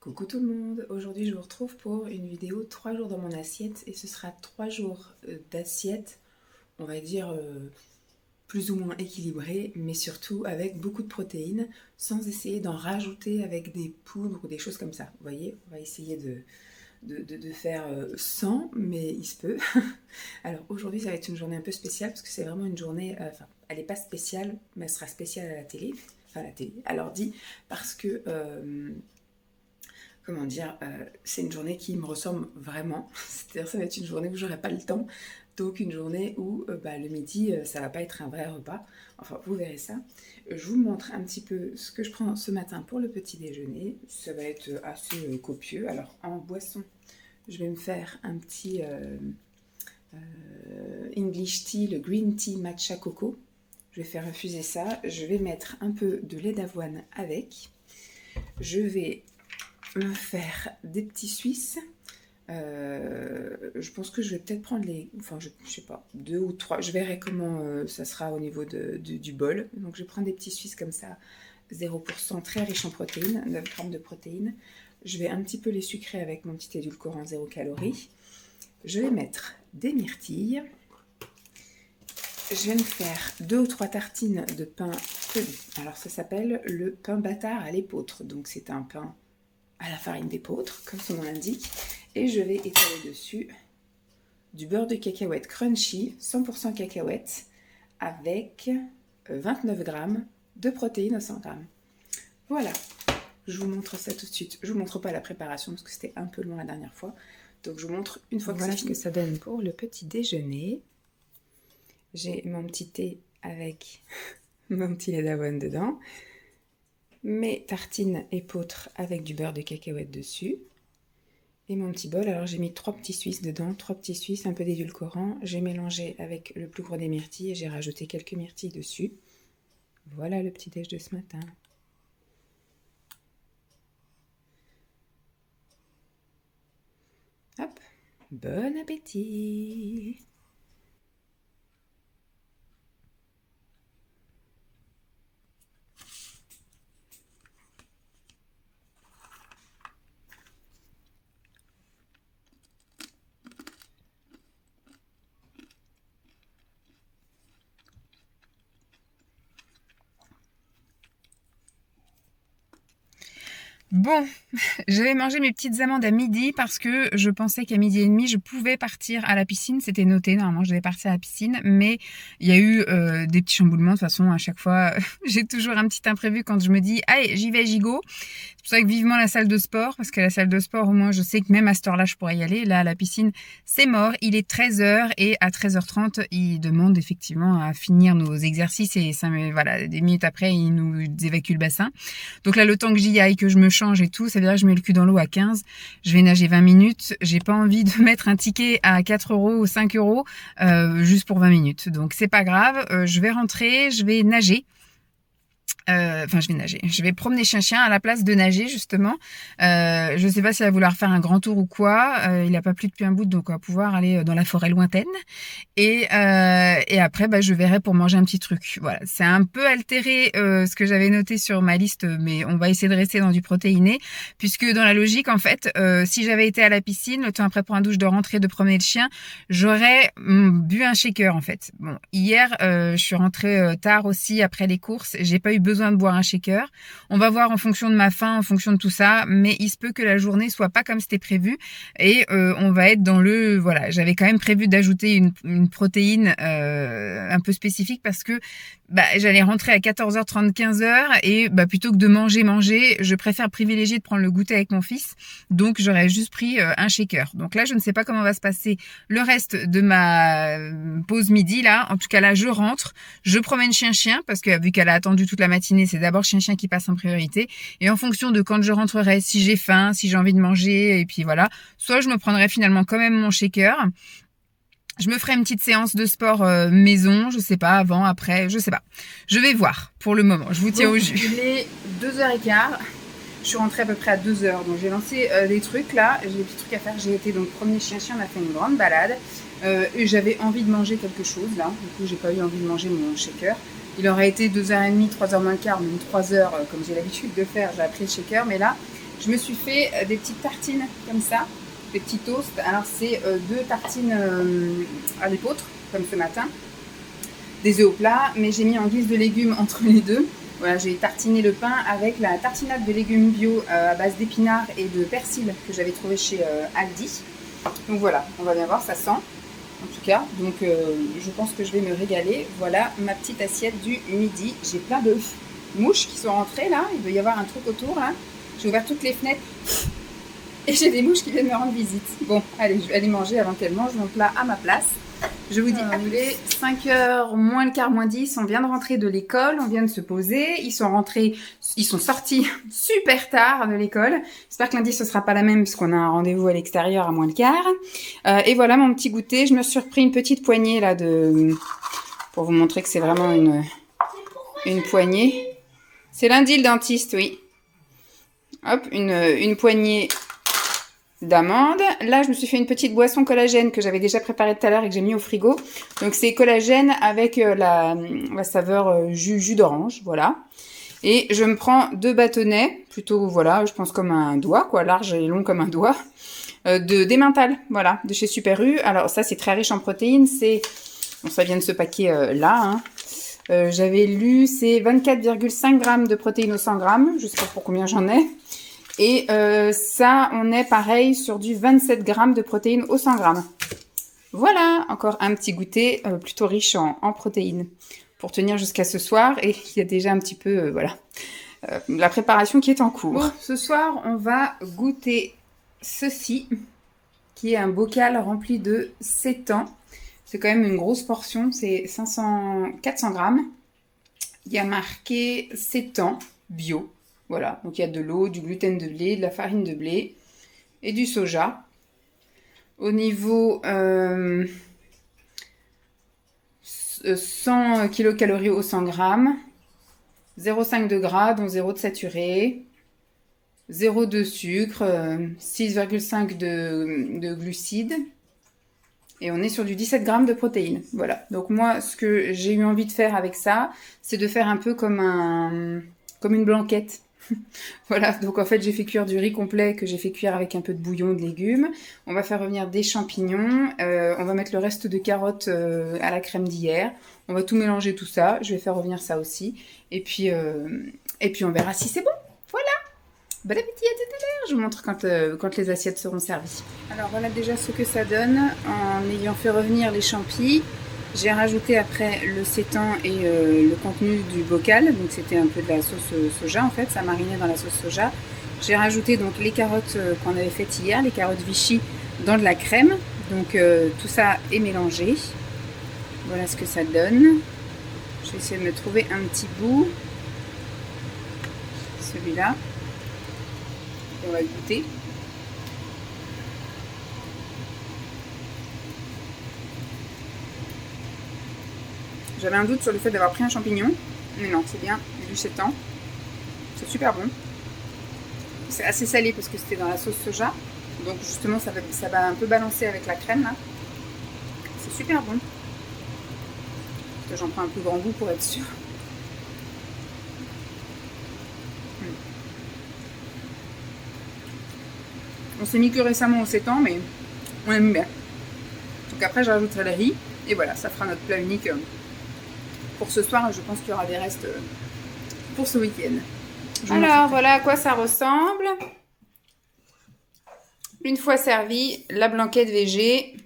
Coucou tout le monde, aujourd'hui je vous retrouve pour une vidéo 3 jours dans mon assiette et ce sera 3 jours d'assiette, on va dire plus ou moins équilibrée, mais surtout avec beaucoup de protéines, sans essayer d'en rajouter avec des poudres ou des choses comme ça. Vous voyez, on va essayer de faire sans, mais il se peut. Alors aujourd'hui ça va être une journée un peu spéciale parce que c'est vraiment une journée, enfin elle n'est pas spéciale, mais elle sera spéciale à la télé, enfin à la télé, à l'ordi, parce que... comment dire, c'est une journée qui me ressemble vraiment. C'est-à-dire ça va être une journée où j'aurai pas le temps. Donc une journée où le midi, ça va pas être un vrai repas. Enfin, vous verrez ça. Je vous montre un petit peu ce que je prends ce matin pour le petit déjeuner. Ça va être assez copieux. Alors en boisson, je vais me faire un petit English tea, le green tea matcha coco. Je vais faire infuser ça. Je vais mettre un peu de lait d'avoine avec. Je vais me faire des petits Suisses. Je pense que je vais peut-être prendre je sais pas, 2 ou 3. Je verrai comment ça sera au niveau du bol. Donc je vais prendre des petits Suisses comme ça, 0%, très riche en protéines, 9 grammes de protéines. Je vais un petit peu les sucrer avec mon petit édulcorant 0 calories. Je vais mettre des myrtilles. Je vais me faire 2 ou 3 tartines de pain feuillu. Alors ça s'appelle le pain bâtard à l'épeautre. Donc c'est un pain à la farine d'épeautre, comme son nom l'indique, et je vais étaler dessus du beurre de cacahuète crunchy, 100% cacahuète, avec 29 grammes de protéines au 100 grammes. Voilà, je vous montre ça tout de suite. Je vous montre pas la préparation parce que c'était un peu long la dernière fois, donc je vous montre une fois que c'est fini. Voilà ce que ça donne pour le petit déjeuner. J'ai mon petit thé avec mon petit lait d'avoine dedans. Mes tartines épeautres avec du beurre de cacahuète dessus. Et mon petit bol, alors j'ai mis 3 petits Suisses dedans, 3 petits Suisses, un peu d'édulcorant. J'ai mélangé avec le plus gros des myrtilles et j'ai rajouté quelques myrtilles dessus. Voilà le petit déj de ce matin. Hop, bon appétit! Bon, j'avais mangé mes petites amandes à midi parce que je pensais qu'à midi et demi, je pouvais partir à la piscine. C'était noté, normalement, je devais partir à la piscine. Mais il y a eu des petits chamboulements. De toute façon, à chaque fois, j'ai toujours un petit imprévu quand je me dis « Allez, j'y vais, j'y go ». C'est pour ça que vivement la salle de sport, parce que la salle de sport, au moins, je sais que même à cette heure-là, je pourrais y aller. Là, à la piscine, c'est mort. Il est 13h et à 13h30, il demande effectivement à finir nos exercices et voilà, des minutes après, il nous évacue le bassin. Donc là, le temps que j'y aille, que je me change et tout, ça veut dire que je mets le cul dans l'eau à 15. Je vais nager 20 minutes. J'ai pas envie de mettre un ticket à 4 € ou 5 € juste pour 20 minutes. Donc c'est pas grave. Je vais rentrer, je vais nager. Enfin, je vais nager. Je vais promener chien à la place de nager, justement. Je sais pas s'il va vouloir faire un grand tour ou quoi. Il a pas plu depuis un bout, donc on va pouvoir aller dans la forêt lointaine. Et après, je verrai pour manger un petit truc. Voilà. C'est un peu altéré ce que j'avais noté sur ma liste, mais on va essayer de rester dans du protéiné, puisque dans la logique, en fait, si j'avais été à la piscine, le temps après pour un douche de rentrer, de promener le chien, j'aurais bu un shaker, en fait. Bon, hier, je suis rentrée tard aussi après les courses. J'ai pas eu besoin de boire un shaker. On va voir en fonction de ma faim, en fonction de tout ça, mais il se peut que la journée soit pas comme c'était prévu et on va être dans voilà, j'avais quand même prévu d'ajouter une protéine un peu spécifique parce que j'allais rentrer à 14h30, 15h et plutôt que de manger, je préfère privilégier de prendre le goûter avec mon fils. Donc j'aurais juste pris un shaker. Donc là, je ne sais pas comment va se passer le reste de ma pause midi là. En tout cas là, je rentre, je promène chien parce que vu qu'elle a attendu toute la matinée, c'est d'abord chien qui passe en priorité. Et en fonction de quand je rentrerai, si j'ai faim, si j'ai envie de manger, et puis voilà, soit je me prendrai finalement quand même mon shaker. Je me ferai une petite séance de sport maison, je sais pas, avant, après, je sais pas. Je vais voir pour le moment, je vous tiens au jus. Il est 2h15, je suis rentrée à peu près à 2h, donc j'ai lancé des trucs là, j'ai des petits trucs à faire. J'ai été donc promener chien, on a fait une grande balade, et j'avais envie de manger quelque chose là, du coup j'ai pas eu envie de manger mon shaker. Il aurait été 2h30, 3h moins le quart, même 3h comme j'ai l'habitude de faire, j'ai appris le shaker, mais là Je me suis fait des petites tartines comme ça, des petits toasts. Alors c'est 2 tartines à l'épeautre, comme ce matin, des œufs au plat, mais j'ai mis en guise de légumes entre les deux. Voilà, j'ai tartiné le pain avec la tartinade de légumes bio à base d'épinards et de persil que j'avais trouvé chez Aldi. Donc voilà, on va bien voir, ça sent en tout cas. Donc je pense que je vais me régaler. Voilà ma petite assiette du midi. J'ai plein de mouches qui sont rentrées là, il doit y avoir un truc autour là. J'ai ouvert toutes les fenêtres et j'ai des mouches qui viennent me rendre visite. Bon, allez, je vais aller manger avant qu'elles mangent mon plat à ma place. Je vous dis, il est 5h moins le quart, moins 10. On vient de rentrer de l'école, on vient de se poser. Ils sont sortis super tard de l'école. J'espère que lundi ce sera pas la même puisqu'on a un rendez-vous à l'extérieur à moins le quart. Et voilà mon petit goûter. Je me suis repris une petite poignée là pour vous montrer que c'est vraiment une poignée. C'est lundi le dentiste, oui. Hop, une poignée d'amandes. Là, je me suis fait une petite boisson collagène que j'avais déjà préparée tout à l'heure et que j'ai mis au frigo. Donc, c'est collagène avec la saveur jus d'orange, voilà. Et je me prends 2 bâtonnets, plutôt, voilà, je pense comme un doigt, quoi, large et long comme un doigt, d'emmental, voilà, de chez Super U. Alors, ça, c'est très riche en protéines. Bon, ça vient de ce paquet là, hein. J'avais lu, c'est 24,5 grammes de protéines au 100 grammes. Je sais pas pour combien j'en ai. Et ça, on est pareil sur du 27 grammes de protéines au 100 grammes. Voilà, encore un petit goûter plutôt riche en protéines pour tenir jusqu'à ce soir. Et il y a déjà un petit peu, voilà, la préparation qui est en cours. Bon, ce soir, on va goûter ceci, qui est un bocal rempli de sétan. C'est quand même une grosse portion, c'est 400 grammes. Il y a marqué sétan bio. Voilà, donc il y a de l'eau, du gluten de blé, de la farine de blé et du soja. Au niveau 100 kcal au 100 grammes, 0,5 de gras, dont 0 de saturé, 0 de sucre, 6,5 de glucides. Et on est sur du 17 grammes de protéines. Voilà, donc moi, ce que j'ai eu envie de faire avec ça, c'est de faire un peu comme une blanquette. Voilà, donc en fait j'ai fait cuire du riz complet que j'ai fait cuire avec un peu de bouillon de légumes. On va faire revenir des champignons, on va mettre le reste de carottes à la crème d'hier. On va tout mélanger tout ça, je vais faire revenir ça aussi. Et puis on verra si c'est bon. Voilà, bon appétit, à tout à l'heure. Je vous montre quand les assiettes seront servies. Alors voilà déjà ce que ça donne en ayant fait revenir les champis. J'ai rajouté après le sétan et le contenu du bocal, donc c'était un peu de la sauce soja en fait, ça marinait dans la sauce soja. J'ai rajouté donc les carottes qu'on avait faites hier, les carottes Vichy dans de la crème, donc tout ça est mélangé. Voilà ce que ça donne. Je vais essayer de me trouver un petit bout, celui-là, on va le goûter. J'avais un doute sur le fait d'avoir pris un champignon, mais non, c'est bien du sétan. C'est super bon. C'est assez salé parce que c'était dans la sauce soja, donc justement ça va un peu balancer avec la crème là. C'est super bon. J'en prends un plus grand goût pour être sûr. On s'est mis que récemment au sétan, mais on aime bien. Donc après je rajouterai le riz, et voilà, ça fera notre plat unique. Pour ce soir, je pense qu'il y aura des restes pour ce week-end. Alors, voilà à quoi ça ressemble. Une fois servi, la blanquette végé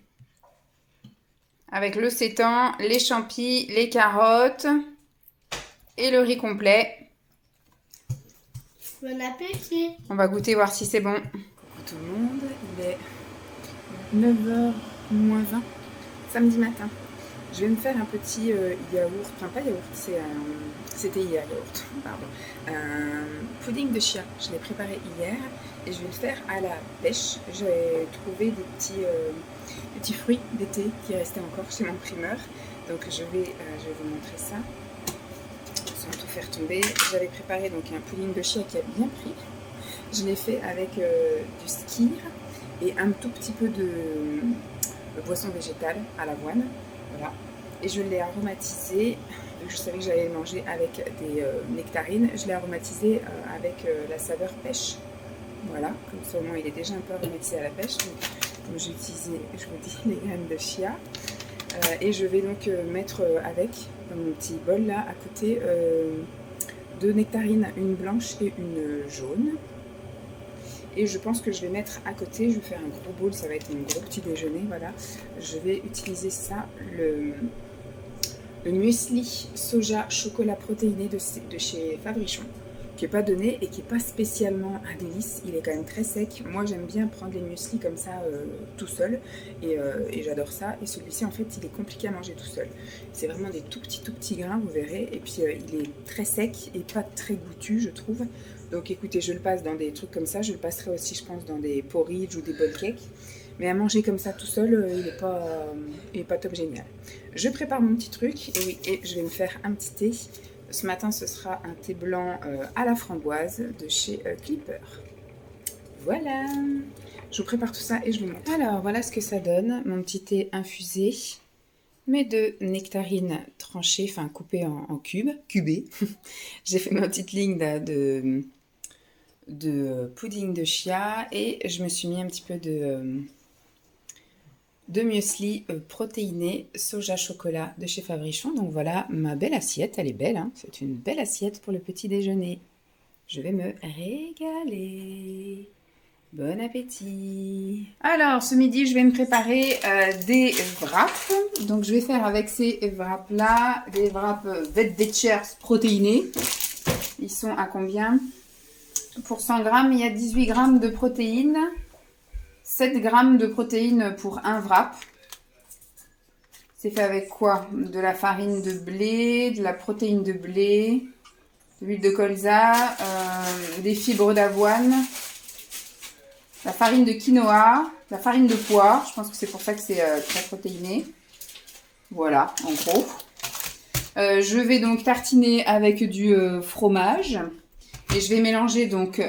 avec le sétan, les champis, les carottes et le riz complet. Bon appétit. On va goûter, voir si c'est bon. Coucou tout le monde, il est 9h moins 20, samedi matin. Je vais me faire un petit yaourt, enfin pas yaourt, c'était hier yaourt, pardon. Un pudding de chia, je l'ai préparé hier et je vais le faire à la pêche. J'ai trouvé des petits fruits d'été qui restaient encore chez mon primeur. Donc je vais vous montrer ça, sans tout faire tomber. J'avais préparé donc un pudding de chia qui a bien pris. Je l'ai fait avec du skyr et un tout petit peu de boisson végétale à l'avoine. Voilà. Et je l'ai aromatisé, je savais que j'allais le manger avec des nectarines, je l'ai aromatisé avec la saveur pêche. Voilà, comme ça au moins il est déjà un peu remédié à la pêche. Donc, comme j'ai utilisé, je vous dis, les graines de chia. Et je vais donc mettre avec, dans mon petit bol là, à côté, 2 nectarines, une blanche et une jaune. Et je pense que je vais mettre à côté, je vais faire un gros bowl, ça va être mon gros petit déjeuner, voilà. Je vais utiliser ça, le muesli soja chocolat protéiné de chez Fabrichon, qui n'est pas donné et qui n'est pas spécialement un délice, il est quand même très sec. Moi j'aime bien prendre les mueslis comme ça tout seul et j'adore ça. Et celui-ci en fait il est compliqué à manger tout seul. C'est vraiment des tout petits grains, vous verrez. Et puis il est très sec et pas très goûtu je trouve. Donc écoutez, je le passe dans des trucs comme ça, je le passerai aussi je pense dans des porridge ou des bowl cakes. Mais à manger comme ça tout seul, il est pas top génial. Je prépare mon petit truc et oui, et je vais me faire un petit thé. Ce matin, ce sera un thé blanc à la framboise de chez Clipper. Voilà, je vous prépare tout ça et je vous montre. Alors, voilà ce que ça donne, mon petit thé infusé. Mes 2 nectarines tranchées, enfin coupées en cubées. J'ai fait ma petite ligne de pudding de chia et je me suis mis un petit peu de muesli protéiné soja chocolat de chez Fabrichon. Donc voilà ma belle assiette, elle est belle, hein, c'est une belle assiette pour le petit déjeuner. Je vais me régaler. Bon appétit. Alors ce midi je vais me préparer des wraps. Donc je vais faire avec ces wraps là des wraps Vetbetchers protéinés. Ils sont à combien? Pour 100 grammes il y a 18 grammes de protéines. 7 grammes de protéines pour un wrap. C'est fait avec quoi? De la farine de blé, de la protéine de blé, de l'huile de colza, des fibres d'avoine, la farine de quinoa, la farine de pois. Je pense que c'est pour ça que c'est très protéiné. Voilà, en gros. Je vais donc tartiner avec du fromage. Et je vais mélanger donc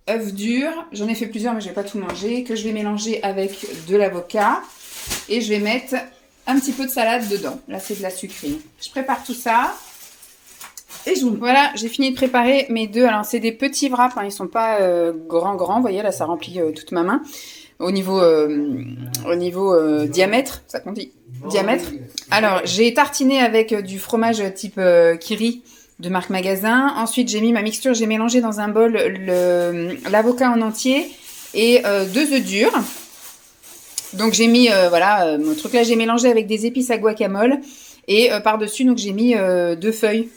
œufs durs, j'en ai fait plusieurs mais je vais pas tout manger, que je vais mélanger avec de l'avocat et je vais mettre un petit peu de salade dedans. Là c'est de la sucrine. Je prépare tout ça et voilà, j'ai fini de préparer mes 2. Alors c'est des petits wraps, hein, ils sont pas grands, vous voyez là ça remplit toute ma main. Au niveau diamètre, ça compte dit diamètre. Alors j'ai tartiné avec du fromage type Kiri de marque Magasin. Ensuite, j'ai mis ma mixture, j'ai mélangé dans un bol l'avocat en entier et 2 œufs durs. Donc, j'ai mis, voilà, mon truc là, j'ai mélangé avec des épices à guacamole. Et par-dessus, donc, j'ai mis 2 feuilles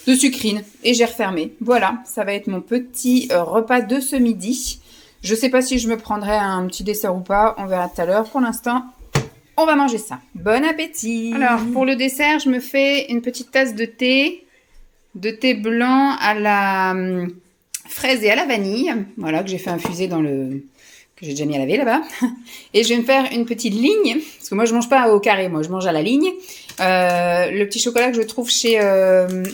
de sucrine et j'ai refermé. Voilà, ça va être mon petit repas de ce midi. Je sais pas si je me prendrai un petit dessert ou pas, on verra tout à l'heure. Pour l'instant, on va manger ça. Bon appétit! Alors, pour le dessert, je me fais une petite tasse de thé blanc à la fraise et à la vanille. Voilà, que j'ai fait infuser dans que j'ai déjà mis à laver là-bas. Et je vais me faire une petite ligne, parce que moi, je mange pas au carré, moi, je mange à la ligne. Le petit chocolat que je trouve chez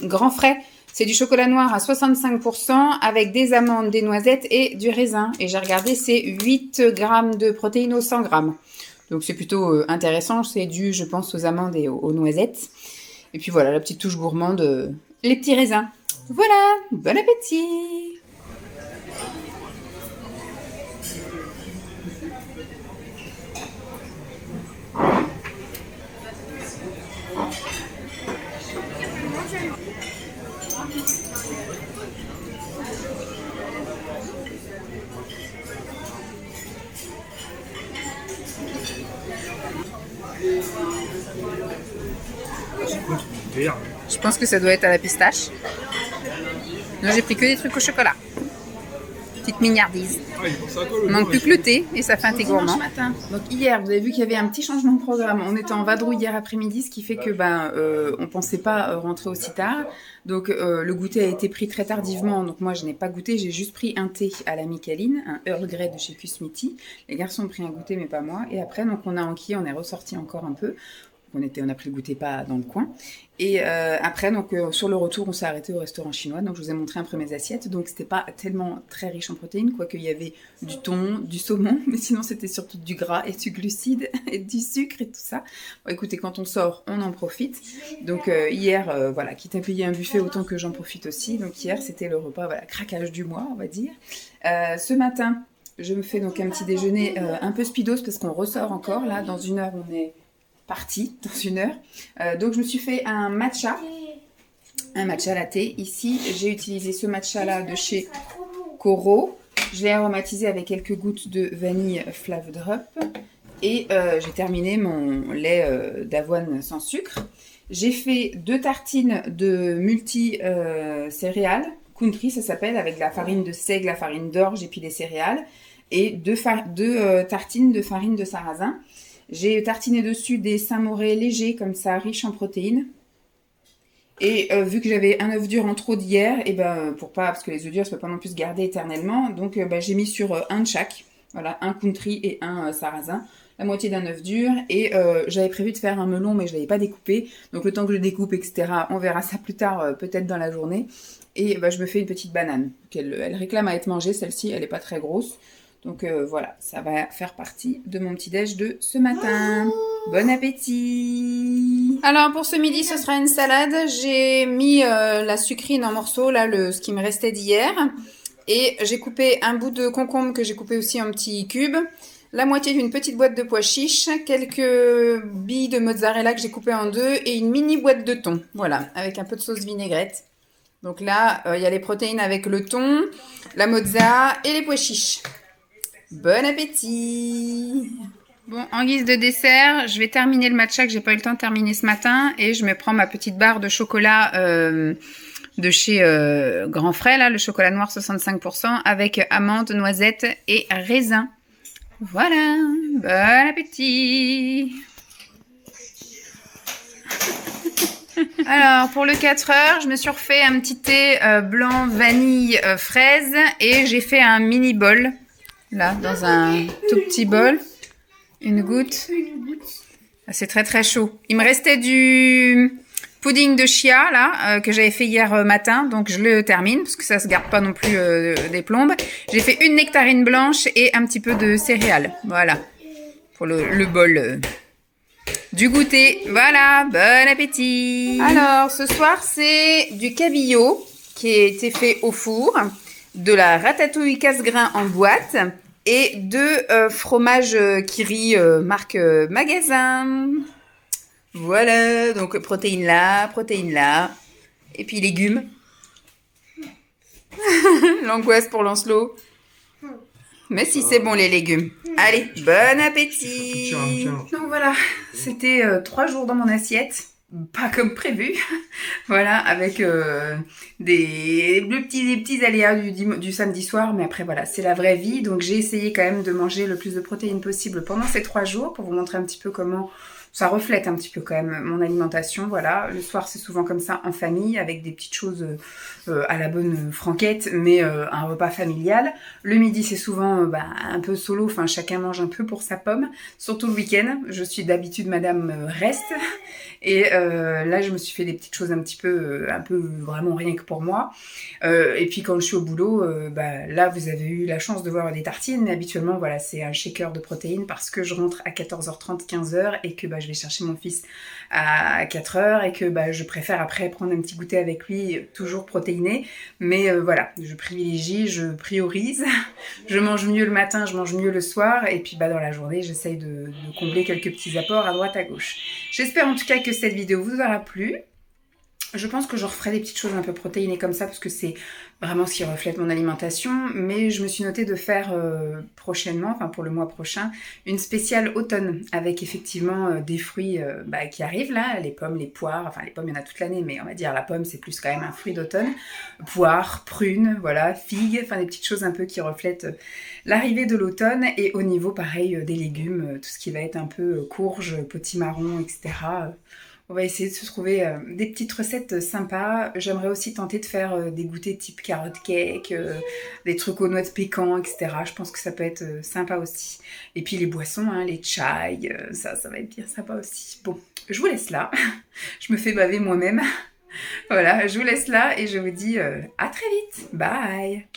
Grand Frais, c'est du chocolat noir à 65% avec des amandes, des noisettes et du raisin. Et j'ai regardé, c'est 8 grammes de protéines aux 100 grammes. Donc c'est plutôt intéressant, c'est dû je pense aux amandes et aux noisettes. Et puis voilà, la petite touche gourmande, les petits raisins. Voilà, bon appétit! Je pense que ça doit être à la pistache. Moi j'ai pris que des trucs au chocolat. Petite mignardise. On manque plus que le thé et ça fait un thé gourmand. Donc hier, vous avez vu qu'il y avait un petit changement de programme. On était en vadrouille hier après-midi, ce qui fait que on pensait pas rentrer aussi tard. Donc le goûter a été pris très tardivement. Donc moi je n'ai pas goûté, j'ai juste pris un thé à la Micaline, un Earl Grey de chez Kusmiti. Les garçons ont pris un goûter mais pas moi. Et après donc on a enquillé, on est ressorti encore un peu. on a pris le goûter pas dans le coin. Et après, donc sur le retour, on s'est arrêté au restaurant chinois. Donc je vous ai montré un peu mes assiettes. Donc c'était pas tellement très riche en protéines, quoique il y avait du thon, du saumon, mais sinon c'était surtout du gras et du glucide et du sucre et tout ça. Bon, écoutez, quand on sort, on en profite. Donc hier, voilà, quitte à payer un buffet, autant que j'en profite aussi. Donc hier, c'était le repas, voilà, craquage du mois, on va dire. Ce matin, je me fais donc un petit déjeuner un peu speedos parce qu'on ressort encore. Là, dans 1 heure, on est parti, dans 1 heure. Donc, je me suis fait un matcha latte. Ici, j'ai utilisé ce matcha là de chez Coro. Je l'ai aromatisé avec quelques gouttes de vanille Flav Drop. Et j'ai terminé mon lait d'avoine sans sucre. J'ai fait 2 tartines de multi-céréales. Country, ça s'appelle, avec de la farine de seigle, la farine d'orge et puis des céréales. Et 2 tartines de farine de sarrasin. J'ai tartiné dessus des Saint-Moré légers, comme ça, riches en protéines. Et vu que j'avais un œuf dur en trop d'hier, et ben parce que les œufs durs, ça ne peut pas non plus se garder éternellement, donc j'ai mis sur un de chaque. Voilà, un country et un sarrasin. La moitié d'un œuf dur. Et j'avais prévu de faire un melon, mais je ne l'avais pas découpé. Donc le temps que je le découpe, etc., on verra ça plus tard, peut-être dans la journée. Et je me fais une petite banane. Elle réclame à être mangée, celle-ci, elle n'est pas très grosse. Donc voilà, ça va faire partie de mon petit-déj de ce matin. Bon appétit! Alors pour ce midi, ce sera une salade. J'ai mis la sucrine en morceaux, là, ce qui me restait d'hier. Et j'ai coupé un bout de concombre que j'ai coupé aussi en petits cubes. La moitié d'une petite boîte de pois chiches, quelques billes de mozzarella que j'ai coupées en 2 et une mini boîte de thon. Voilà, avec un peu de sauce vinaigrette. Donc là, il y a les protéines avec le thon, la mozza et les pois chiches. Bon appétit! Bon, en guise de dessert, je vais terminer le matcha que j'ai pas eu le temps de terminer ce matin et je me prends ma petite barre de chocolat de chez Grand Frais, là, le chocolat noir 65% avec amandes, noisettes et raisins. Voilà, bon appétit! Alors, pour le 4 heures, je me suis refait un petit thé blanc vanille fraise et j'ai fait un mini bol. Là, dans un tout petit bol. Une goutte. Ah, c'est très très chaud. Il me restait du pudding de chia, là, que j'avais fait hier matin. Donc, je le termine, parce que ça se garde pas non plus des plombes. J'ai fait une nectarine blanche et un petit peu de céréales. Voilà. Pour le bol du goûter. Voilà. Bon appétit. Alors, ce soir, c'est du cabillaud qui a été fait au four. De la ratatouille casse-grain en boîte et 2 fromages Kiri marque magasin. Voilà, donc protéines là, et puis légumes. L'angoisse pour Lancelot. Mais si c'est bon les légumes. Allez, bon appétit. Donc voilà, c'était 3 jours dans mon assiette. Pas comme prévu, voilà, avec des petits aléas du samedi soir, mais après voilà, c'est la vraie vie, donc j'ai essayé quand même de manger le plus de protéines possible pendant ces 3 jours pour vous montrer un petit peu comment ça reflète un petit peu quand même mon alimentation, voilà. Le soir, c'est souvent comme ça en famille, avec des petites choses à la bonne franquette, mais un repas familial. Le midi, c'est souvent un peu solo, enfin chacun mange un peu pour sa pomme, surtout le week-end. Je suis d'habitude madame reste, et là, je me suis fait des petites choses un peu vraiment rien que pour moi. Et puis quand je suis au boulot, là, vous avez eu la chance de voir des tartines, mais habituellement, voilà, c'est un shaker de protéines parce que je rentre à 14h30, 15h, et que je vais chercher mon fils à 4h et que je préfère après prendre un petit goûter avec lui, toujours protéiné. Mais voilà, je privilégie, je priorise. Je mange mieux le matin, je mange mieux le soir. Et puis dans la journée, j'essaye de combler quelques petits apports à droite à gauche. J'espère en tout cas que cette vidéo vous aura plu. Je pense que je referai des petites choses un peu protéinées comme ça parce que c'est vraiment ce qui reflète mon alimentation. Mais je me suis notée de faire prochainement, enfin pour le mois prochain, une spéciale automne avec effectivement des fruits qui arrivent là, les pommes, les poires, enfin les pommes il y en a toute l'année mais on va dire la pomme c'est plus quand même un fruit d'automne. Poires, prunes, voilà, figues, enfin des petites choses un peu qui reflètent l'arrivée de l'automne. Et au niveau pareil des légumes, tout ce qui va être un peu courge, potimarron, etc. On va essayer de se trouver des petites recettes sympas. J'aimerais aussi tenter de faire des goûters type carotte cake, des trucs aux noix de pécan, etc. Je pense que ça peut être sympa aussi. Et puis les boissons, hein, les chai, ça va être bien sympa aussi. Bon, je vous laisse là. Je me fais baver moi-même. Voilà, je vous laisse là et je vous dis à très vite. Bye!